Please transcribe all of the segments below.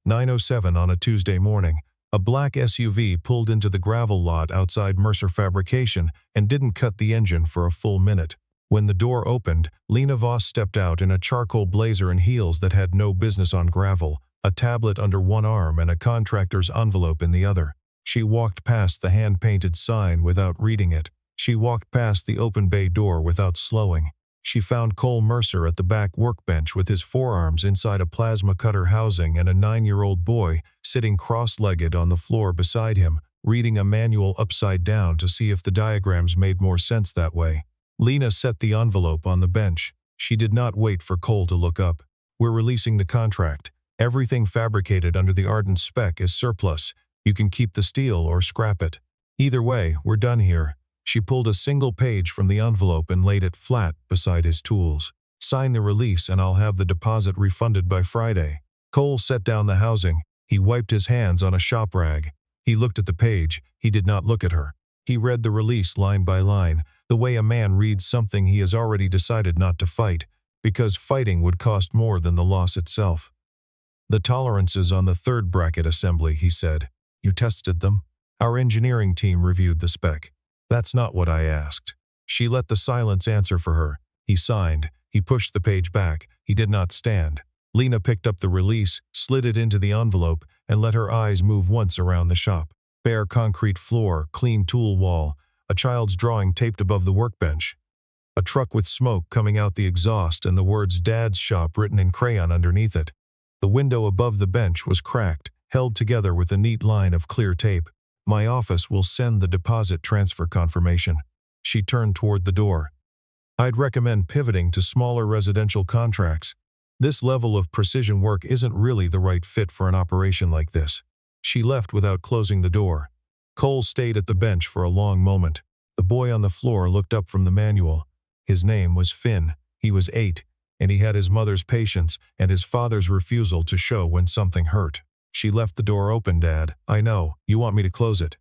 9:07 on a Tuesday morning, a black SUV pulled into the gravel lot outside Mercer Fabrication and didn't cut the engine for a full minute. When the door opened, Lena Voss stepped out in a charcoal blazer and heels that had no business on gravel, a tablet under one arm and a contractor's envelope in the other. She walked past the hand-painted sign without reading it. She walked past the open bay door without slowing. She found Cole Mercer at the back workbench with his forearms inside a plasma cutter housing and a 9-year-old boy sitting cross-legged on the floor beside him, reading a manual upside down to see if the diagrams made more sense that way. Lena set the envelope on the bench. She did not wait for Cole to look up. "We're releasing the contract. Everything fabricated under the Ardent spec is surplus. You can keep the steel or scrap it. Either way, we're done here." She pulled a single page from the envelope and laid it flat beside his tools. "Sign the release and I'll have the deposit refunded by Friday." Cole set down the housing. He wiped his hands on a shop rag. He looked at the page. He did not look at her. He read the release line by line, the way a man reads something he has already decided not to fight, because fighting would cost more than the loss itself. "The tolerances on the third bracket assembly," he said. "You tested them?" "Our engineering team reviewed the spec." "That's not what I asked." She let the silence answer for her. He signed. He pushed the page back. He did not stand. Lena picked up the release, slid it into the envelope, and let her eyes move once around the shop. Bare concrete floor, clean tool wall, a child's drawing taped above the workbench. A truck with smoke coming out the exhaust and the words "Dad's Shop" written in crayon underneath it. The window above the bench was cracked, held together with a neat line of clear tape. "My office will send the deposit transfer confirmation." She turned toward the door. "I'd recommend pivoting to smaller residential contracts. This level of precision work isn't really the right fit for an operation like this." She left without closing the door. Cole stayed at the bench for a long moment. The boy on the floor looked up from the manual. His name was Finn. He was 8, and he had his mother's patience and his father's refusal to show when something hurt. "She left the door open, Dad. I know. You want me to close it?"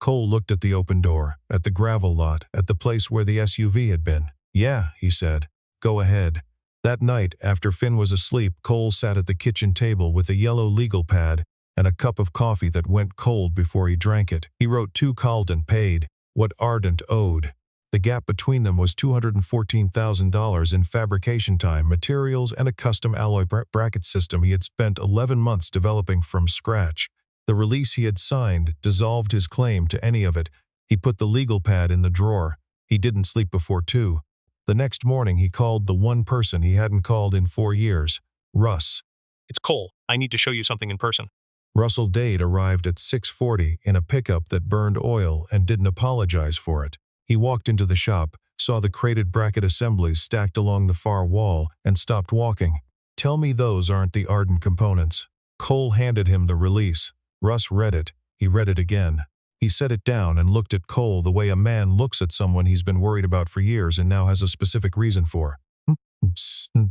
Cole looked at the open door, at the gravel lot, at the place where the SUV had been. "Yeah," he said. "Go ahead." That night, after Finn was asleep, Cole sat at the kitchen table with a yellow legal pad and a cup of coffee that went cold before he drank it. He wrote to Calden paid what Ardent owed. The gap between them was $214,000 in fabrication time, materials, and a custom alloy bracket system he had spent 11 months developing from scratch. The release he had signed dissolved his claim to any of it. He put the legal pad in the drawer. He didn't sleep before 2. The next morning he called the one person he hadn't called in 4 years, Russ. "It's Cole. I need to show you something in person." Russell Dade arrived at 6:40 in a pickup that burned oil and didn't apologize for it. He walked into the shop, saw the crated bracket assemblies stacked along the far wall, and stopped walking. "Tell me those aren't the Ardent components." Cole handed him the release. Russ read it. He read it again. He set it down and looked at Cole the way a man looks at someone he's been worried about for years and now has a specific reason for.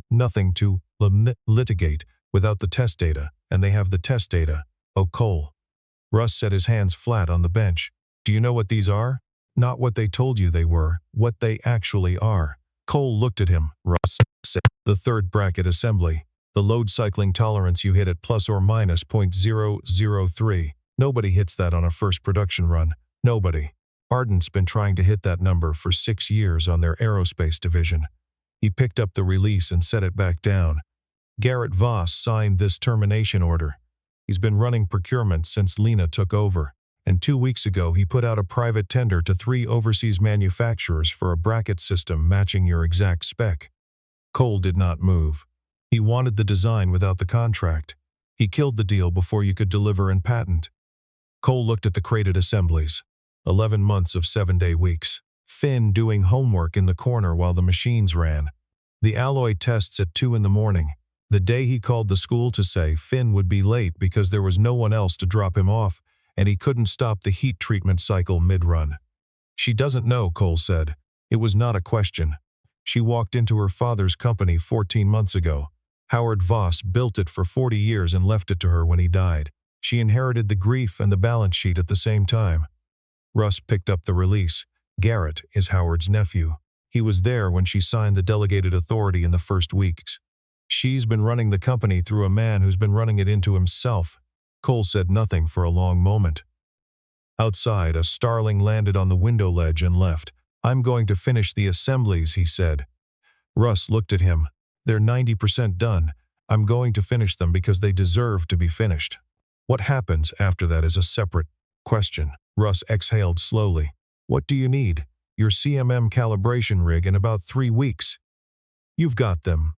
"Nothing to litigate without the test data, and they have the test data." "Oh, Cole." Russ set his hands flat on the bench. "Do you know what these are? Not what they told you they were, what they actually are." Cole looked at him. Russ said, "The third bracket assembly. The load cycling tolerance you hit at plus or minus .003. Nobody hits that on a first production run. Nobody. Ardent's been trying to hit that number for 6 years on their aerospace division." He picked up the release and set it back down. "Garrett Voss signed this termination order. He's been running procurement since Lena took over, and 2 weeks ago he put out a private tender to 3 overseas manufacturers for a bracket system matching your exact spec." Cole did not move. He wanted the design without the contract. He killed the deal before you could deliver and patent. Cole looked at the crated assemblies. 11 months of 7-day weeks. Finn doing homework in the corner while the machines ran. The alloy tests at 2 in the morning. The day he called the school to say Finn would be late because there was no one else to drop him off, and he couldn't stop the heat treatment cycle mid-run. "She doesn't know," Cole said. It was not a question. She walked into her father's company 14 months ago. Howard Voss built it for 40 years and left it to her when he died. She inherited the grief and the balance sheet at the same time. Russ picked up the release. Garrett is Howard's nephew. He was there when she signed the delegated authority in the first weeks. She's been running the company through a man who's been running it into himself. Cole said nothing for a long moment. Outside, a starling landed on the window ledge and left. I'm going to finish the assemblies, he said. Russ looked at him. They're 90% done. I'm going to finish them because they deserve to be finished. What happens after that is a separate question. Russ exhaled slowly. What do you need? Your CMM calibration rig in about 3 weeks. You've got them.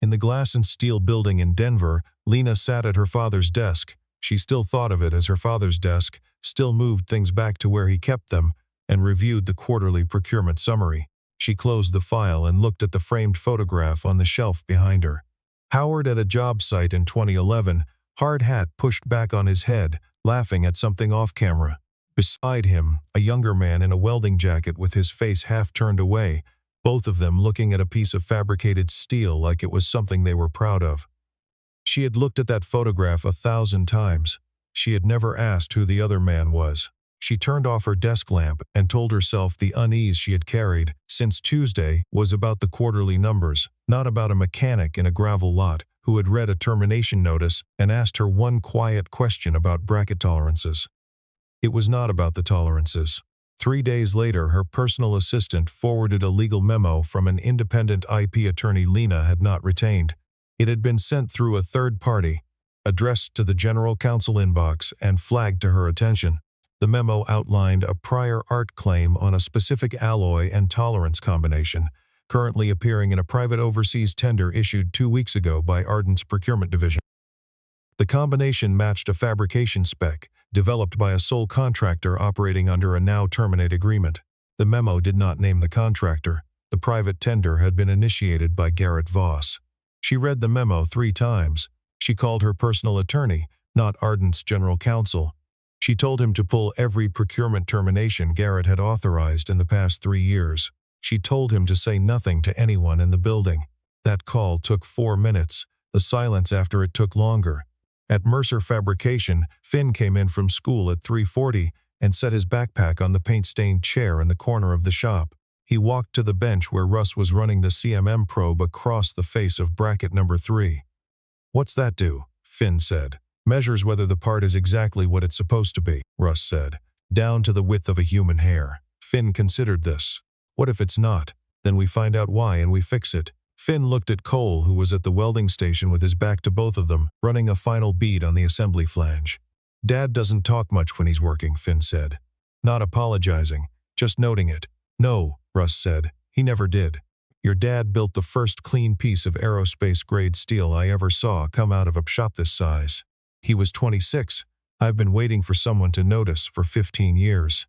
In the glass and steel building in Denver, Lena sat at her father's desk. She still thought of it as her father's desk, still moved things back to where he kept them, and reviewed the quarterly procurement summary. She closed the file and looked at the framed photograph on the shelf behind her. Howard at a job site in 2011, hard hat pushed back on his head, laughing at something off camera. Beside him, a younger man in a welding jacket with his face half turned away, both of them looking at a piece of fabricated steel like it was something they were proud of. She had looked at that photograph 1,000 times. She had never asked who the other man was. She turned off her desk lamp and told herself the unease she had carried since Tuesday was about the quarterly numbers, not about a mechanic in a gravel lot who had read a termination notice and asked her one quiet question about bracket tolerances. It was not about the tolerances. 3 days later, her personal assistant forwarded a legal memo from an independent IP attorney Lena had not retained. It had been sent through a third party, addressed to the general counsel inbox, and flagged to her attention. The memo outlined a prior art claim on a specific alloy and tolerance combination, currently appearing in a private overseas tender issued 2 weeks ago by Ardent's procurement division. The combination matched a fabrication spec, developed by a sole contractor operating under a now-terminate agreement. The memo did not name the contractor. The private tender had been initiated by Garrett Voss. She read the memo 3 times. She called her personal attorney, not Ardent's general counsel. She told him to pull every procurement termination Garrett had authorized in the past 3 years. She told him to say nothing to anyone in the building. That call took 4 minutes. The silence after it took longer. At Mercer Fabrication, Finn came in from school at 3:40 and set his backpack on the paint-stained chair in the corner of the shop. He walked to the bench where Russ was running the CMM probe across the face of bracket number 3. What's that do? Finn said. Measures whether the part is exactly what it's supposed to be, Russ said. Down to the width of a human hair. Finn considered this. What if it's not? Then we find out why and we fix it. Finn looked at Cole, who was at the welding station with his back to both of them, running a final bead on the assembly flange. Dad doesn't talk much when he's working, Finn said. Not apologizing, just noting it. No, Russ said. He never did. Your dad built the first clean piece of aerospace-grade steel I ever saw come out of a shop this size. He was 26. I've been waiting for someone to notice for 15 years.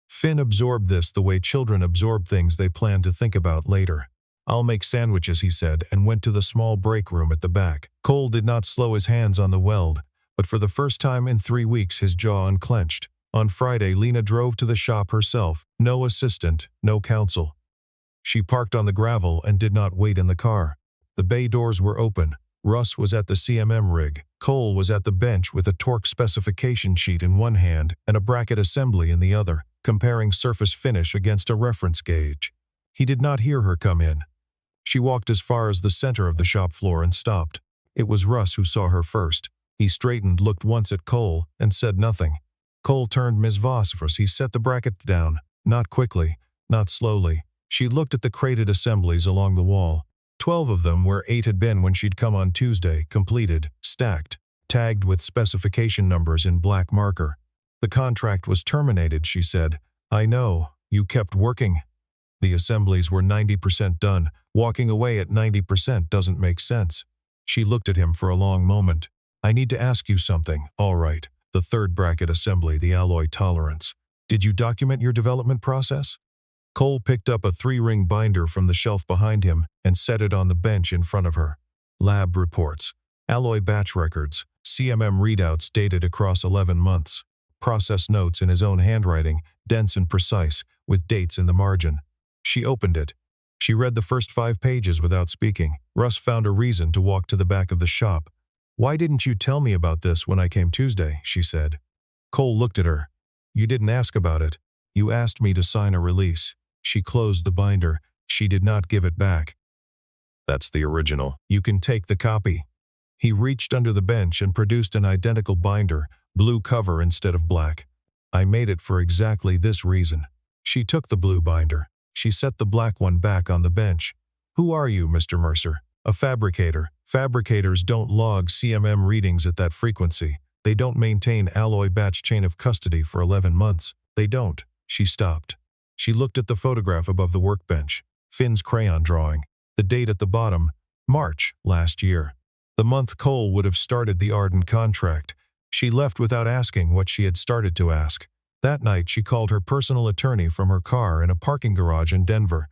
Finn absorbed this the way children absorb things they plan to think about later. I'll make sandwiches, he said, and went to the small break room at the back. Cole did not slow his hands on the weld, but for the first time in 3 weeks his jaw unclenched. On Friday, Lena drove to the shop herself. No assistant, no counsel. She parked on the gravel and did not wait in the car. The bay doors were open. Russ was at the CMM rig. Cole was at the bench with a torque specification sheet in one hand and a bracket assembly in the other, comparing surface finish against a reference gauge. He did not hear her come in. She walked as far as the center of the shop floor and stopped. It was Russ who saw her first. He straightened, looked once at Cole, and said nothing. Cole turned Ms. Voss as he set the bracket down. Not quickly, not slowly. She looked at the crated assemblies along the wall. 12 of them where 8 had been when she'd come on Tuesday, completed, stacked, tagged with specification numbers in black marker. The contract was terminated, she said. I know, you kept working. The assemblies were 90% done. Walking away at 90% doesn't make sense. She looked at him for a long moment. I need to ask you something. All right. The third bracket assembly, the alloy tolerance. Did you document your development process? Cole picked up a 3-ring binder from the shelf behind him and set it on the bench in front of her. Lab reports, alloy batch records, CMM readouts dated across 11 months, process notes in his own handwriting, dense and precise, with dates in the margin. She opened it. She read the first 5 pages without speaking. Russ found a reason to walk to the back of the shop. Why didn't you tell me about this when I came Tuesday, she said. Cole looked at her. You didn't ask about it. You asked me to sign a release. She closed the binder. She did not give it back. That's the original. You can take the copy. He reached under the bench and produced an identical binder, blue cover instead of black. I made it for exactly this reason. She took the blue binder. She set the black one back on the bench. Who are you, Mr. Mercer? A fabricator. Fabricators don't log CMM readings at that frequency. They don't maintain alloy batch chain of custody for 11 months. They don't. She stopped. She looked at the photograph above the workbench. Finn's crayon drawing. The date at the bottom, March last year. The month Cole would have started the Arden contract. She left without asking what she had started to ask. That night she called her personal attorney from her car in a parking garage in Denver.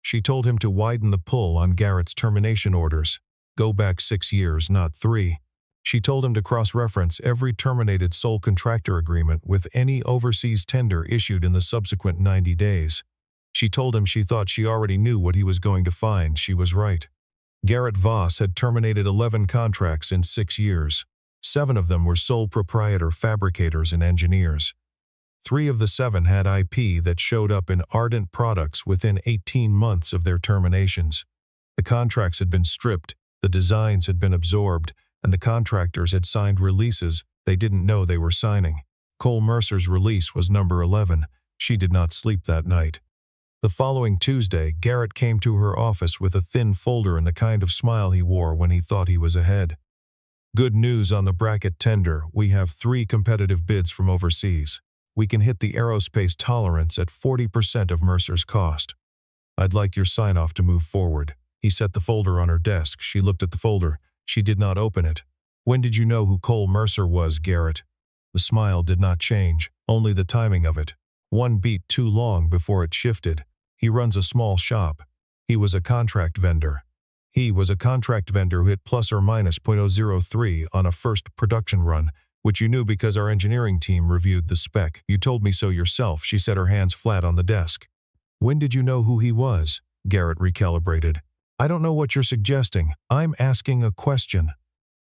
She told him to widen the pull on Garrett's termination orders. Go back 6 years, not 3. She told him to cross-reference every terminated sole contractor agreement with any overseas tender issued in the subsequent 90 days. She told him she thought she already knew what he was going to find. She was right. Garrett Voss had terminated 11 contracts in 6 years. 7 of them were sole proprietor fabricators and engineers. 3 of the 7 had IP that showed up in Ardent products within 18 months of their terminations. The contracts had been stripped, the designs had been absorbed, and the contractors had signed releases they didn't know they were signing. Cole Mercer's release was number 11. She did not sleep that night. The following Tuesday, Garrett came to her office with a thin folder and the kind of smile he wore when he thought he was ahead. Good news on the bracket tender. We have 3 competitive bids from overseas. We can hit the aerospace tolerance at 40% of Mercer's cost. I'd like your sign-off to move forward. He set the folder on her desk. She looked at the folder. She did not open it. When did you know who Cole Mercer was, Garrett? The smile did not change, only the timing of it. 1 beat too long before it shifted. He runs a small shop. He was a contract vendor. He was a contract vendor who hit plus or minus .003 on a first production run, which you knew because our engineering team reviewed the spec. You told me so yourself. She set her hands flat on the desk. When did you know who he was? Garrett recalibrated. I don't know what you're suggesting. I'm asking a question.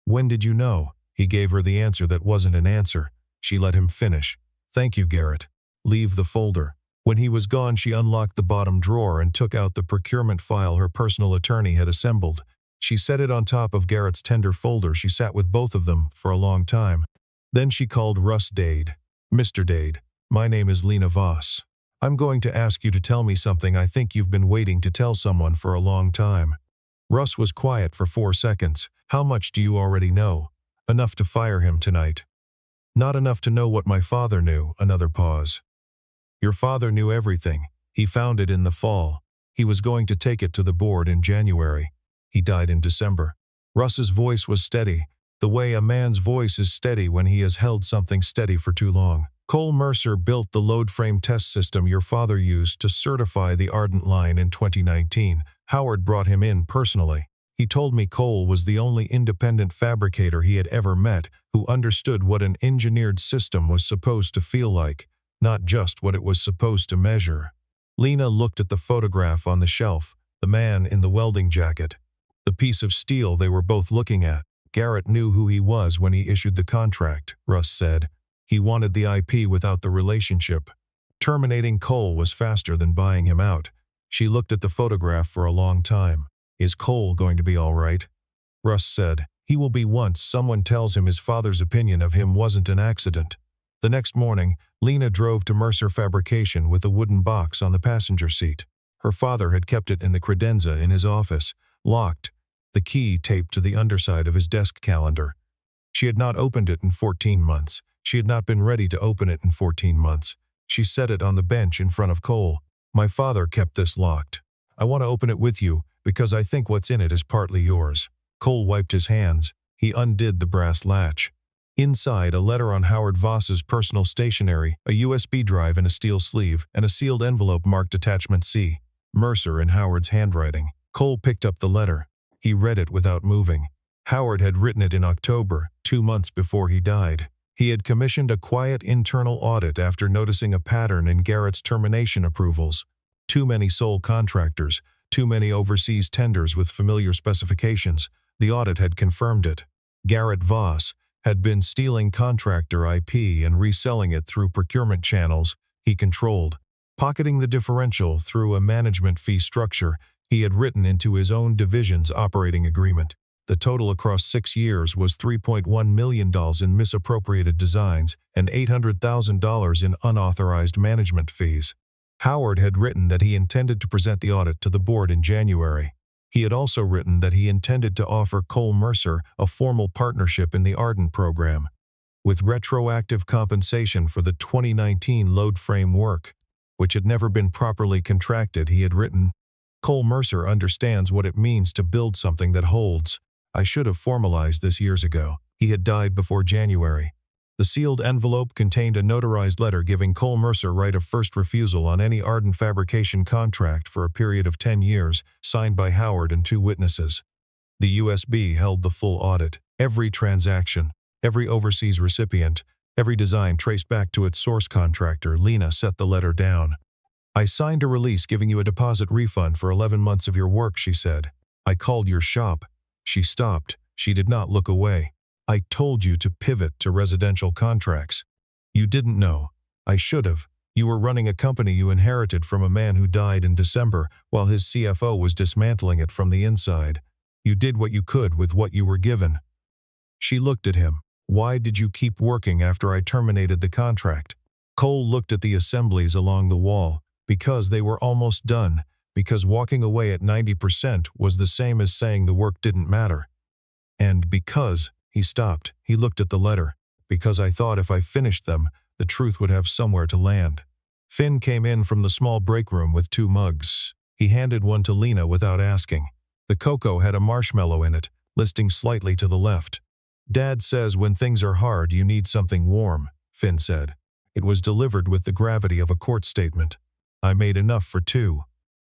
When did you know? He gave her the answer that wasn't an answer. She let him finish. Thank you, Garrett. Leave the folder. When he was gone, she unlocked the bottom drawer and took out the procurement file her personal attorney had assembled. She set it on top of Garrett's tender folder. She sat with both of them for a long time. Then she called Russ Dade. Mr. Dade, my name is Lena Voss. I'm going to ask you to tell me something I think you've been waiting to tell someone for a long time. Russ was quiet for 4 seconds. How much do you already know? Enough to fire him tonight. Not enough to know what my father knew. Another pause. Your father knew everything. He found it in the fall. He was going to take it to the board in January. He died in December. Russ's voice was steady, the way a man's voice is steady when he has held something steady for too long. Cole Mercer built the load frame test system your father used to certify the Ardent line in 2019. Howard brought him in personally. He told me Cole was the only independent fabricator he had ever met who understood what an engineered system was supposed to feel like, not just what it was supposed to measure. Lena looked at the photograph on the shelf, the man in the welding jacket, the piece of steel they were both looking at. Garrett knew who he was when he issued the contract, Russ said. He wanted the IP without the relationship. Terminating Cole was faster than buying him out. She looked at the photograph for a long time. Is Cole going to be all right? Russ said, he will be once someone tells him his father's opinion of him wasn't an accident. The next morning, Lena drove to Mercer Fabrication with a wooden box on the passenger seat. Her father had kept it in the credenza in his office, locked, the key taped to the underside of his desk calendar. She had not opened it in 14 months. She had not been ready to open it in 14 months. She set it on the bench in front of Cole. My father kept this locked. I want to open it with you because I think what's in it is partly yours. Cole wiped his hands. He undid the brass latch. Inside, a letter on Howard Voss's personal stationery, a USB drive in a steel sleeve, and a sealed envelope marked Attachment C. Mercer in Howard's handwriting. Cole picked up the letter. He read it without moving. Howard had written it in October, 2 months before he died. He had commissioned a quiet internal audit after noticing a pattern in Garrett's termination approvals. Too many sole contractors, too many overseas tenders with familiar specifications. The audit had confirmed it. Garrett Voss had been stealing contractor IP and reselling it through procurement channels he controlled. Pocketing the differential through a management fee structure, he had written into his own division's operating agreement. The total across 6 years was $3.1 million in misappropriated designs and $800,000 in unauthorized management fees. Howard had written that he intended to present the audit to the board in January. He had also written that he intended to offer Cole Mercer a formal partnership in the Ardent program, with retroactive compensation for the 2019 load frame work, which had never been properly contracted. He had written, "Cole Mercer understands what it means to build something that holds. I should have formalized this years ago." He had died before January. The sealed envelope contained a notarized letter giving Cole Mercer right of first refusal on any Ardent fabrication contract for a period of 10 years, signed by Howard and 2 witnesses. The USB held the full audit. Every transaction, every overseas recipient, every design traced back to its source contractor. Lena set the letter down. "I signed a release giving you a deposit refund for 11 months of your work," she said. "I called your shop." She stopped. She did not look away. "I told you to pivot to residential contracts. You didn't know. I should have. You were running a company you inherited from a man who died in December while his CFO was dismantling it from the inside. You did what you could with what you were given." She looked at him. "Why did you keep working after I terminated the contract?" Cole looked at the assemblies along the wall. "Because they were almost done. Because walking away at 90% was the same as saying the work didn't matter. And because," he stopped, he looked at the letter, "because I thought if I finished them, the truth would have somewhere to land." Finn came in from the small break room with 2 mugs. He handed one to Lena without asking. The cocoa had a marshmallow in it, listing slightly to the left. "Dad says when things are hard you need something warm," Finn said. It was delivered with the gravity of a court statement. "I made enough for 2.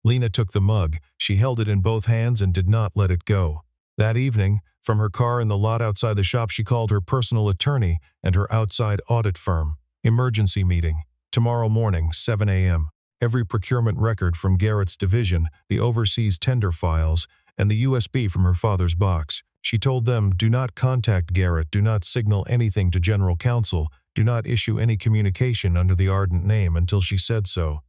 Lena took the mug. She held it in both hands and did not let it go. That evening, from her car in the lot outside the shop, she called her personal attorney and her outside audit firm. "Emergency meeting. Tomorrow morning, 7 a.m. Every procurement record from Garrett's division, the overseas tender files, and the USB from her father's box." She told them, "Do not contact Garrett, do not signal anything to General Counsel, do not issue any communication under the Ardent name until she said so."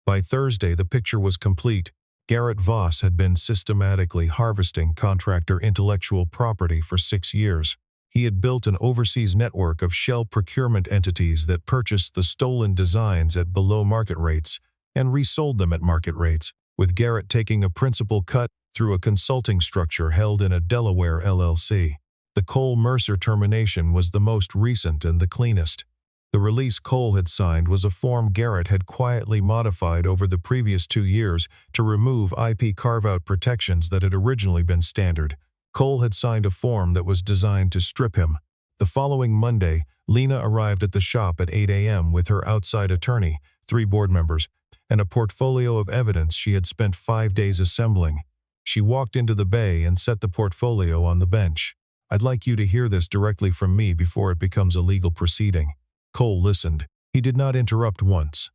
By Thursday, the picture was complete. Garrett Voss had been systematically harvesting contractor intellectual property for 6 years. He had built an overseas network of shell procurement entities that purchased the stolen designs at below-market rates and resold them at market rates, with Garrett taking a principal cut through a consulting structure held in a Delaware LLC. The Cole Mercer termination was the most recent and the cleanest. The release Cole had signed was a form Garrett had quietly modified over the previous 2 years to remove IP carve-out protections that had originally been standard. Cole had signed a form that was designed to strip him. The following Monday, Lena arrived at the shop at 8 a.m. with her outside attorney, 3 board members, and a portfolio of evidence she had spent 5 days assembling. She walked into the bay and set the portfolio on the bench. "I'd like you to hear this directly from me before it becomes a legal proceeding." Cole listened. He did not interrupt once.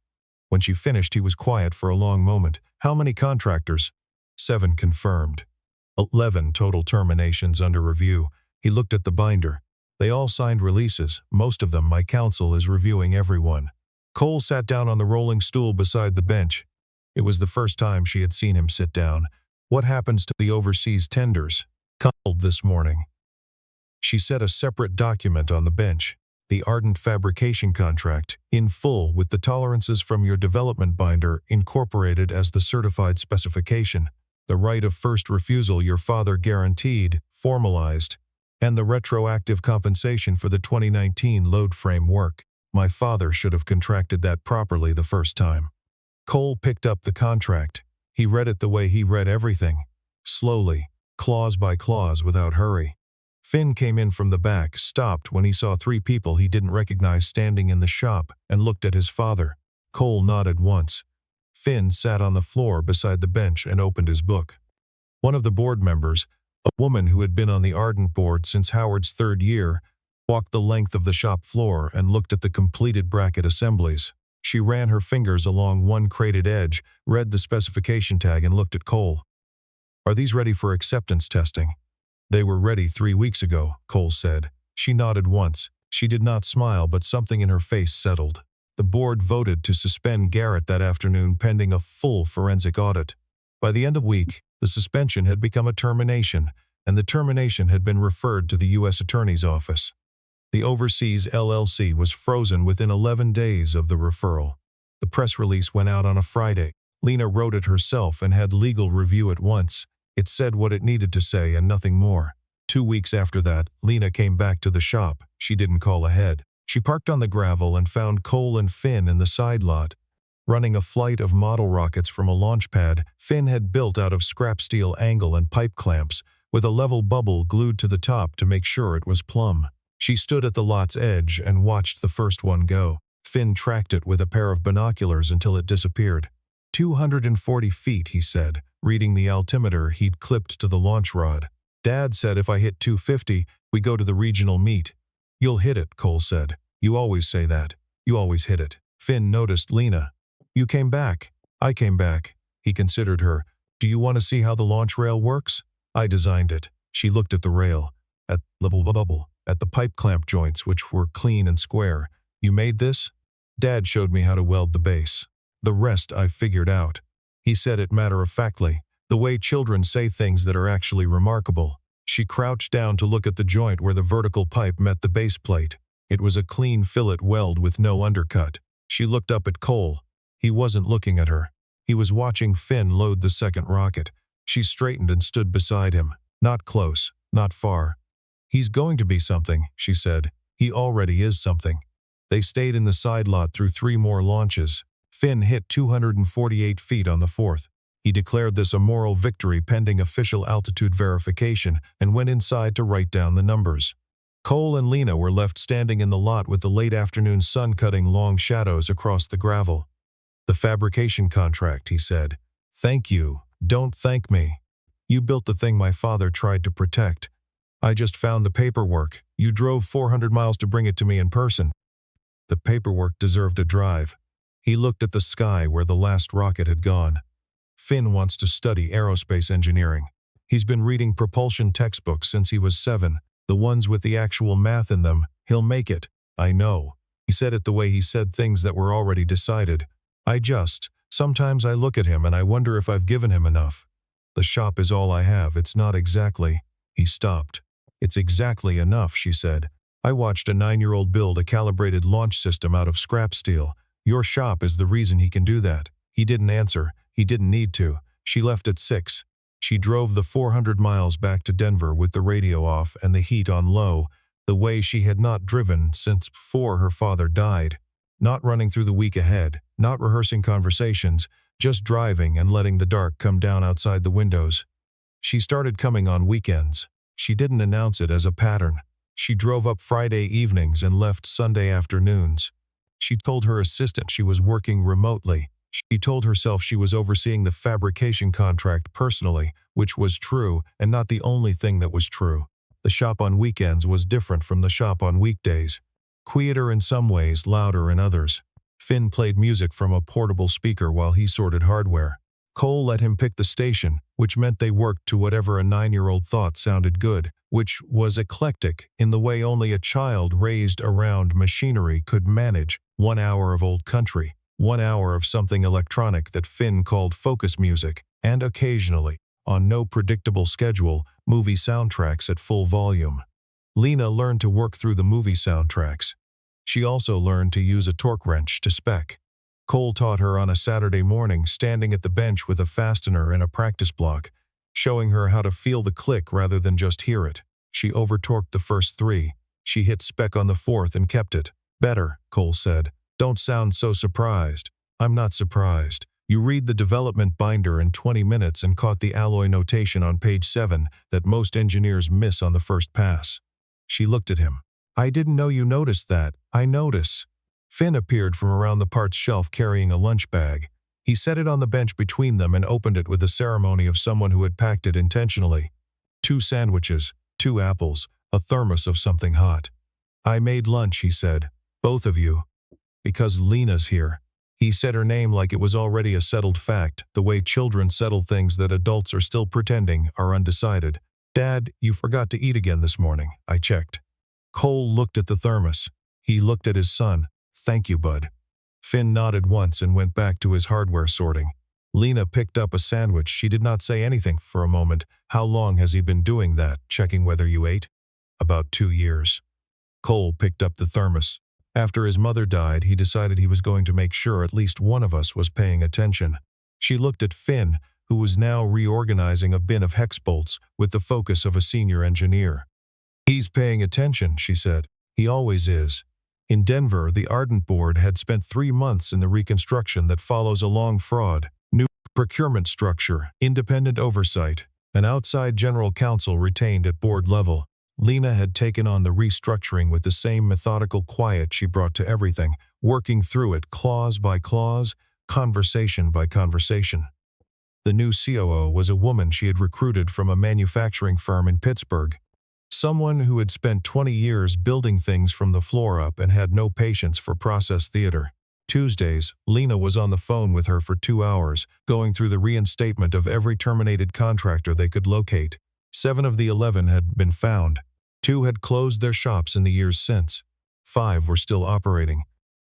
When she finished, he was quiet for a long moment. "How many contractors?" 7 confirmed. 11 total terminations under review. He looked at the binder. "They all signed releases. Most of them my counsel is reviewing everyone." Cole sat down on the rolling stool beside the bench. It was the first time she had seen him sit down. "What happens to the overseas tenders?" "Called this morning." She set a separate document on the bench. "The Ardent fabrication contract, in full with the tolerances from your development binder incorporated as the certified specification, the right of first refusal your father guaranteed, formalized, and the retroactive compensation for the 2019 load frame work. My father should have contracted that properly the first time." Cole picked up the contract. He read it the way he read everything, slowly, clause by clause, without hurry. Finn came in from the back, stopped when he saw 3 people he didn't recognize standing in the shop, and looked at his father. Cole nodded once. Finn sat on the floor beside the bench and opened his book. One of the board members, a woman who had been on the Ardent board since Howard's 3rd year, walked the length of the shop floor and looked at the completed bracket assemblies. She ran her fingers along one crated edge, read the specification tag, and looked at Cole. "Are these ready for acceptance testing?" "They were ready 3 weeks ago," Cole said. She nodded once. She did not smile, but something in her face settled. "The board voted to suspend Garrett that afternoon pending a full forensic audit. By the end of the week, the suspension had become a termination, and the termination had been referred to the U.S. Attorney's Office. The Overseas LLC was frozen within 11 days of the referral. The press release went out on a Friday. Lena wrote it herself and had legal review at once. It said what it needed to say and nothing more. 2 weeks after that, Lena came back to the shop. She didn't call ahead. She parked on the gravel and found Cole and Finn in the side lot. Running a flight of model rockets from a launch pad Finn had built out of scrap steel angle and pipe clamps, with a level bubble glued to the top to make sure it was plumb. She stood at the lot's edge and watched the first one go. Finn tracked it with a pair of binoculars until it disappeared. 240 feet, he said, reading the altimeter he'd clipped to the launch rod. Dad said if I hit 250, we go to the regional meet. You'll hit it, Cole said. You always say that. You always hit it. Finn noticed Lena. You came back. I came back. He considered her. Do you want to see how the launch rail works? I designed it. She looked at the rail. At level bubble. At the pipe clamp joints, which were clean and square. You made this? Dad showed me how to weld the base. The rest I figured out. He said it matter-of-factly, the way children say things that are actually remarkable. She crouched down to look at the joint where the vertical pipe met the base plate. It was a clean fillet weld with no undercut. She looked up at Cole. He wasn't looking at her. He was watching Finn load the second rocket. She straightened and stood beside him. Not close, not far. He's going to be something, she said. He already is something. They stayed in the side lot through 3 more launches. Finn hit 248 feet on the 4th. He declared this a moral victory pending official altitude verification and went inside to write down the numbers. Cole and Lena were left standing in the lot with the late afternoon sun cutting long shadows across the gravel. The fabrication contract, he said. Thank you. Don't thank me. You built the thing my father tried to protect. I just found the paperwork. You drove 400 miles to bring it to me in person. The paperwork deserved a drive. He looked at the sky where the last rocket had gone. Finn wants to study aerospace engineering. He's been reading propulsion textbooks since he was 7, the ones with the actual math in them. He'll make it. I know. He said it the way he said things that were already decided. Sometimes I look at him and I wonder if I've given him enough. The shop is all I have. It's not exactly. He stopped. It's exactly enough, she said. I watched a 9-year-old build a calibrated launch system out of scrap steel. Your shop is the reason he can do that. He didn't answer. He didn't need to. She left at 6. She drove the 400 miles back to Denver with the radio off and the heat on low, the way she had not driven since before her father died. Not running through the week ahead, not rehearsing conversations, just driving and letting the dark come down outside the windows. She started coming on weekends. She didn't announce it as a pattern. She drove up Friday evenings and left Sunday afternoons. She told her assistant she was working remotely. She told herself she was overseeing the fabrication contract personally, which was true and not the only thing that was true. The shop on weekends was different from the shop on weekdays. Quieter in some ways, louder in others. Finn played music from a portable speaker while he sorted hardware. Cole let him pick the station, which meant they worked to whatever a 9-year-old thought sounded good, which was eclectic in the way only a child raised around machinery could manage. 1 hour of old country, 1 hour of something electronic that Finn called focus music, and occasionally, on no predictable schedule, movie soundtracks at full volume. Lena learned to work through the movie soundtracks. She also learned to use a torque wrench to spec. Cole taught her on a Saturday morning, standing at the bench with a fastener and a practice block, showing her how to feel the click rather than just hear it. She over-torqued the first 3. She hit spec on the 4th and kept it. Better, Cole said. Don't sound so surprised. I'm not surprised. You read the development binder in 20 minutes and caught the alloy notation on page 7 that most engineers miss on the first pass. She looked at him. I didn't know you noticed that. I notice. Finn appeared from around the parts shelf carrying a lunch bag. He set it on the bench between them and opened it with the ceremony of someone who had packed it intentionally. 2 sandwiches, 2 apples, a thermos of something hot. I made lunch, he said. Both of you. Because Lena's here. He said her name like it was already a settled fact, the way children settle things that adults are still pretending are undecided. Dad, you forgot to eat again this morning. I checked. Cole looked at the thermos. He looked at his son. Thank you, bud. Finn nodded once and went back to his hardware sorting. Lena picked up a sandwich. She did not say anything for a moment. How long has he been doing that, checking whether you ate? About 2 years. Cole picked up the thermos. After his mother died, he decided he was going to make sure at least one of us was paying attention. She looked at Finn, who was now reorganizing a bin of hex bolts with the focus of a senior engineer. He's paying attention, she said. He always is. In Denver, the Ardent Board had spent 3 months in the reconstruction that follows a long fraud, new procurement structure, independent oversight, an outside general counsel retained at board level. Lena had taken on the restructuring with the same methodical quiet she brought to everything, working through it clause by clause, conversation by conversation. The new COO was a woman she had recruited from a manufacturing firm in Pittsburgh. Someone who had spent 20 years building things from the floor up and had no patience for process theater. Tuesdays, Lena was on the phone with her for 2 hours, going through the reinstatement of every terminated contractor they could locate. 7 of the 11 had been found. 2 had closed their shops in the years since. 5 were still operating.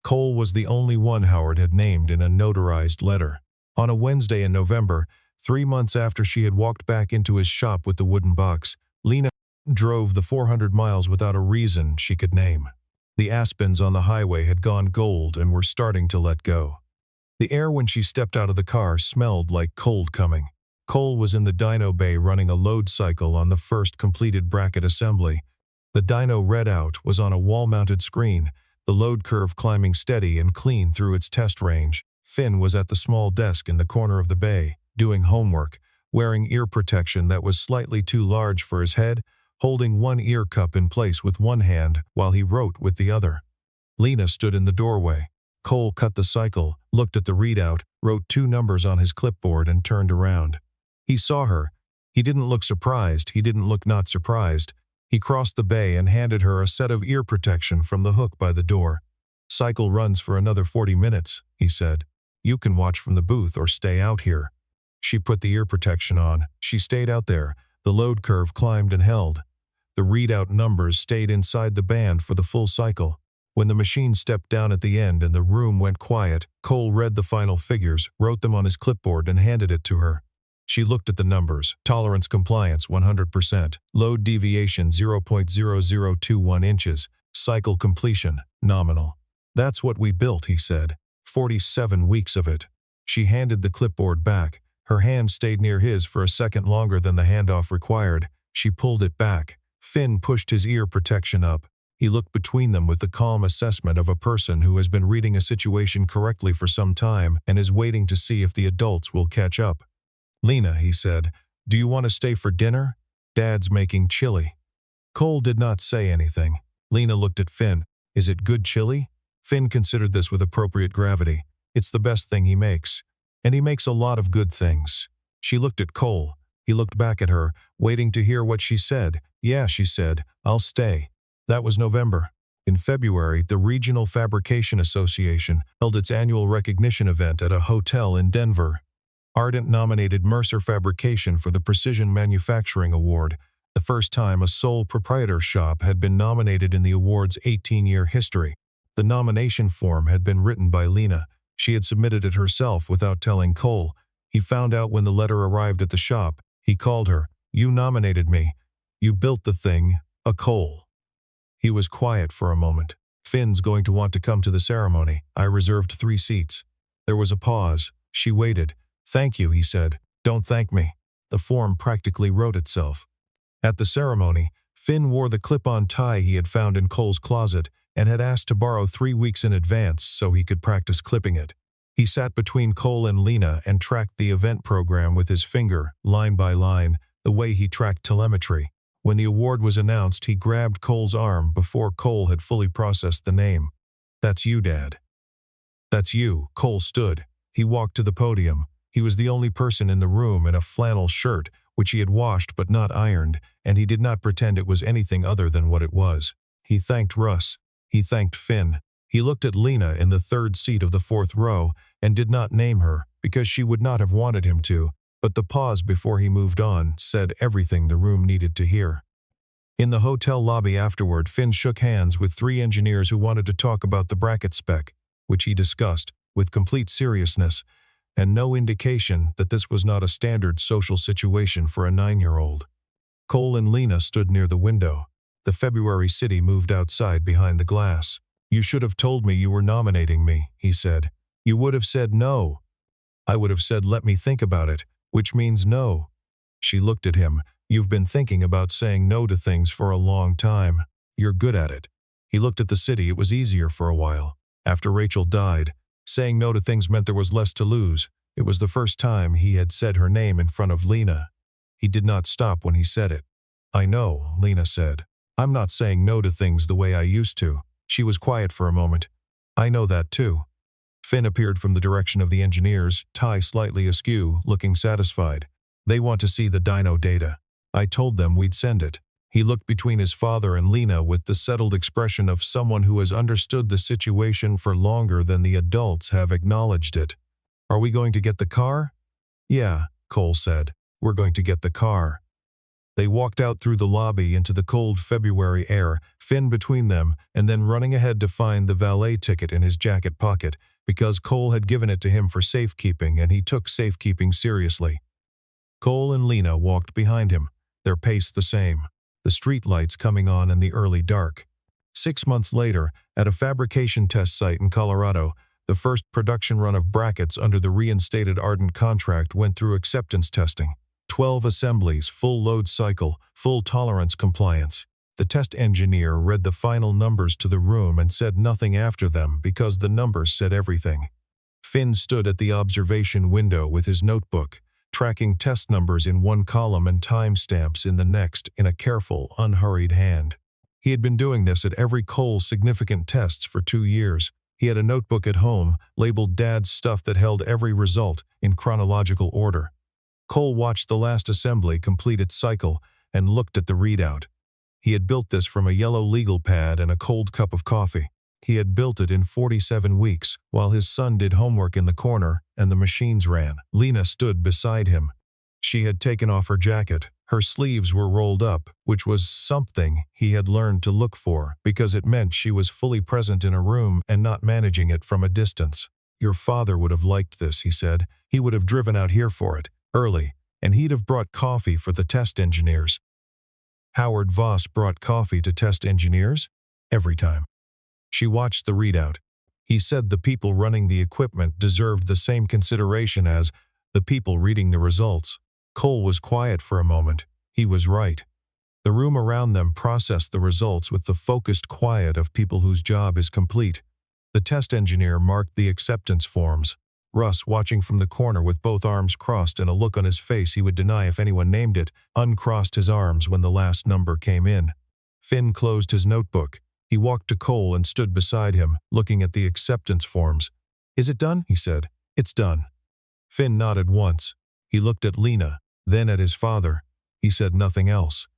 Cole was the only one Howard had named in a notarized letter. On a Wednesday in November, 3 months after she had walked back into his shop with the wooden box, Lena drove the 400 miles without a reason she could name. The aspens on the highway had gone gold and were starting to let go. The air when she stepped out of the car smelled like cold coming. Cole was in the dyno bay running a load cycle on the first completed bracket assembly. The dyno readout was on a wall-mounted screen, the load curve climbing steady and clean through its test range. Finn was at the small desk in the corner of the bay, doing homework, wearing ear protection that was slightly too large for his head, holding one ear cup in place with one hand while he wrote with the other. Lena stood in the doorway. Cole cut the cycle, looked at the readout, wrote 2 numbers on his clipboard and turned around. He saw her. He didn't look surprised. He didn't look not surprised. He crossed the bay and handed her a set of ear protection from the hook by the door. "Cycle runs for another 40 minutes, he said. "You can watch from the booth or stay out here." She put the ear protection on. She stayed out there. The load curve climbed and held. The readout numbers stayed inside the band for the full cycle. When the machine stepped down at the end and the room went quiet, Cole read the final figures, wrote them on his clipboard and handed it to her. She looked at the numbers. Tolerance compliance 100%. Load deviation 0.0021 inches. Cycle completion nominal. "That's what we built," he said. 47 weeks of it. She handed the clipboard back. Her hand stayed near his for a second longer than the handoff required. She pulled it back. Finn pushed his ear protection up. He looked between them with the calm assessment of a person who has been reading a situation correctly for some time and is waiting to see if the adults will catch up. "Lena," he said, "do you want to stay for dinner? Dad's making chili." Cole did not say anything. Lena looked at Finn. "Is it good chili?" Finn considered this with appropriate gravity. "It's the best thing he makes. And he makes a lot of good things." She looked at Cole. He looked back at her, waiting to hear what she said. "Yeah," she said, "I'll stay." That was November. In February, the Regional Fabrication Association held its annual recognition event at a hotel in Denver. Ardent nominated Mercer Fabrication for the Precision Manufacturing Award, the first time a sole proprietor shop had been nominated in the award's 18-year history. The nomination form had been written by Lena. She had submitted it herself without telling Cole. He found out when the letter arrived at the shop. He called her. "You nominated me. You built the thing, a Cole." He was quiet for a moment. "Finn's going to want to come to the ceremony. I reserved 3 seats." There was a pause. She waited. "Thank you," he said. "Don't thank me." The form practically wrote itself. At the ceremony, Finn wore the clip-on tie he had found in Cole's closet and had asked to borrow 3 weeks in advance so he could practice clipping it. He sat between Cole and Lena and tracked the event program with his finger, line by line, the way he tracked telemetry. When the award was announced, he grabbed Cole's arm before Cole had fully processed the name. "That's you, Dad." "That's you." Cole stood. He walked to the podium. He was the only person in the room in a flannel shirt, which he had washed but not ironed, and he did not pretend it was anything other than what it was. He thanked Russ. He thanked Finn. He looked at Lena in the 3rd seat of the 4th row and did not name her because she would not have wanted him to, but the pause before he moved on said everything the room needed to hear. In the hotel lobby afterward, Finn shook hands with 3 engineers who wanted to talk about the bracket spec, which he discussed, with complete seriousness. and no indication that this was not a standard social situation for a 9-year-old. Cole and Lena stood near the window. The February city moved outside behind the glass. "You should have told me you were nominating me," he said. "You would have said no." "I would have said let me think about it, which means no." She looked at him. "You've been thinking about saying no to things for a long time. You're good at it." He looked at the city. It was easier for a while. After Rachel died, saying no to things meant there was less to lose. It was the first time he had said her name in front of Lena. He did not stop when he said it. "I know," Lena said. "I'm not saying no to things the way I used to." She was quiet for a moment. "I know that too." Finn appeared from the direction of the engineers, tie slightly askew, looking satisfied. "They want to see the dyno data. I told them we'd send it." He looked between his father and Lena with the settled expression of someone who has understood the situation for longer than the adults have acknowledged it. "Are we going to get the car?" "Yeah," Cole said. "We're going to get the car." They walked out through the lobby into the cold February air, Finn between them, and then running ahead to find the valet ticket in his jacket pocket, because Cole had given it to him for safekeeping and he took safekeeping seriously. Cole and Lena walked behind him, their pace the same, the street lights coming on in the early dark. 6 months later, at a fabrication test site in Colorado, the first production run of brackets under the reinstated Ardent contract went through acceptance testing. 12 assemblies, full load cycle, full tolerance compliance. The test engineer read the final numbers to the room and said nothing after them because the numbers said everything. Finn stood at the observation window with his notebook, tracking test numbers in one column and timestamps in the next in a careful, unhurried hand. He had been doing this at every Cole's significant tests for 2 years. He had a notebook at home, labeled Dad's stuff that held every result in chronological order. Cole watched the last assembly complete its cycle and looked at the readout. He had built this from a yellow legal pad and a cold cup of coffee. He had built it in 47 weeks, while his son did homework in the corner and the machines ran. Lena stood beside him. She had taken off her jacket. Her sleeves were rolled up, which was something he had learned to look for, because it meant she was fully present in a room and not managing it from a distance. "Your father would have liked this," he said. "He would have driven out here for it, early, and he'd have brought coffee for the test engineers." Howard Voss brought coffee to test engineers? Every time. She watched the readout. He said the people running the equipment deserved the same consideration as the people reading the results. Cole was quiet for a moment. He was right. The room around them processed the results with the focused quiet of people whose job is complete. The test engineer marked the acceptance forms. Russ, watching from the corner with both arms crossed and a look on his face he would deny if anyone named it, uncrossed his arms when the last number came in. Finn closed his notebook. He walked to Cole and stood beside him, looking at the acceptance forms. "Is it done?" he said. "It's done." Finn nodded once. He looked at Lena, then at his father. He said nothing else.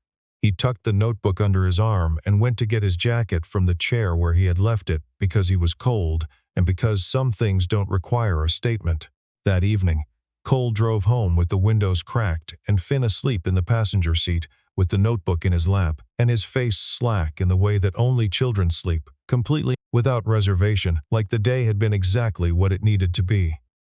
He tucked the notebook under his arm and went to get his jacket from the chair where he had left it because he was cold and because some things don't require a statement. That evening, Cole drove home with the windows cracked and Finn asleep in the passenger seat with the notebook in his lap and his face slack in the way that only children sleep, completely without reservation, like the day had been exactly what it needed to be.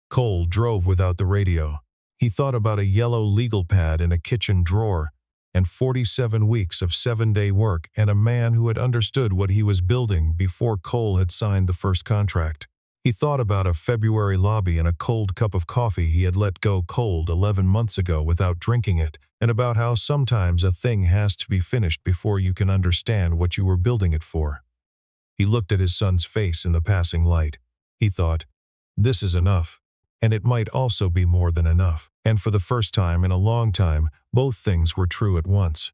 Cole drove without the radio. He thought about a yellow legal pad in a kitchen drawer, and 47 weeks of 7-day work and a man who had understood what he was building before Cole had signed the first contract. He thought about a February lobby and a cold cup of coffee he had let go cold 11 months ago without drinking it, and about how sometimes a thing has to be finished before you can understand what you were building it for. He looked at his son's face in the passing light. He thought, this is enough. And it might also be more than enough. And for the first time in a long time, both things were true at once.